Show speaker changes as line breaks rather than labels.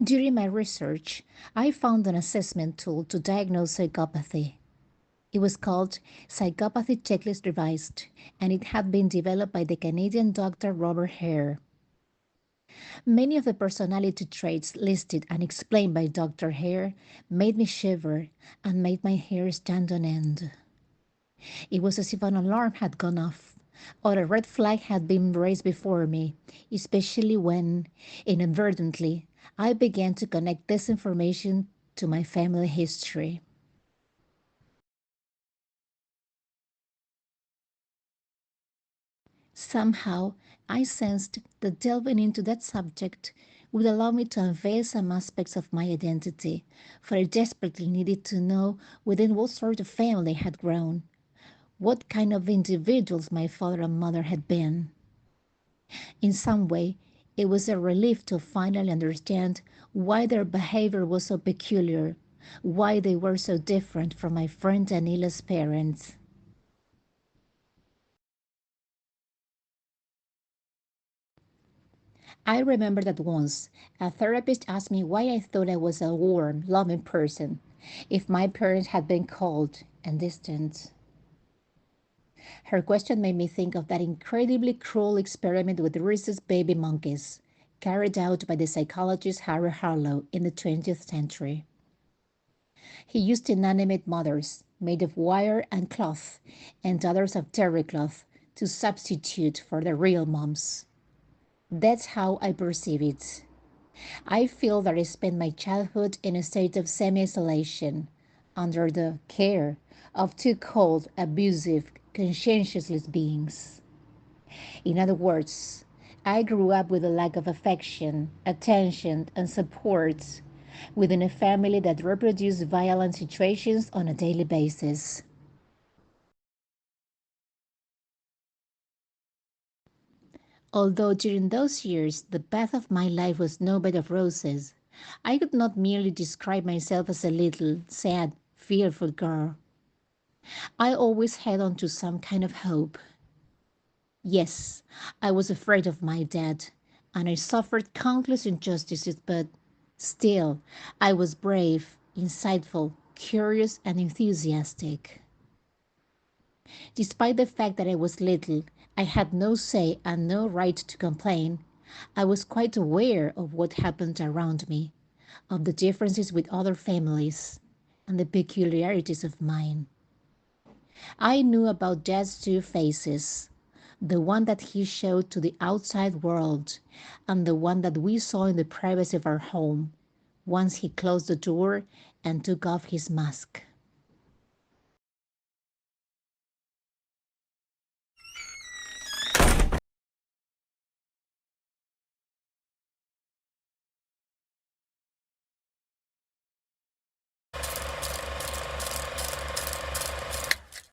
During my research, I found an assessment tool to diagnose psychopathy. It was called Psychopathy Checklist Revised, and it had been developed by the Canadian doctor Robert Hare. Many of the personality traits listed and explained by Dr. Hare made me shiver and made my hair stand on end. It was as if an alarm had gone off, or a red flag had been raised before me, especially when, inadvertently, I began to connect this information to my family history. Somehow, I sensed that delving into that subject would allow me to unveil some aspects of my identity, for I desperately needed to know within what sort of family I had grown, what kind of individuals my father and mother had been. In some way, it was a relief to finally understand why their behavior was so peculiar, why they were so different from my friend Danila's parents. I remember that once a therapist asked me why I thought I was a warm, loving person if my parents had been cold and distant. Her question made me think of that incredibly cruel experiment with rhesus baby monkeys carried out by the psychologist Harry Harlow in the 20th century. He used inanimate mothers made of wire and cloth and others of terry cloth to substitute for the real moms. That's how I perceive it. I feel that I spent my childhood in a state of semi isolation, under the care of two cold, abusive, conscientiousless beings. In other words, I grew up with a lack of affection, attention, and support within a family that reproduced violent situations on a daily basis. Although during those years the path of my life was no bed of roses, I could not merely describe myself as a little, sad, fearful girl. I always held on to some kind of hope. Yes, I was afraid of my dad, and I suffered countless injustices, but still, I was brave, insightful, curious, and enthusiastic. Despite the fact that I was little, I had no say and no right to complain. I was quite aware of what happened around me, of the differences with other families, and the peculiarities of mine. I knew about Dad's two faces, the one that he showed to the outside world, and the one that we saw in the privacy of our home, once he closed the door and took off his mask.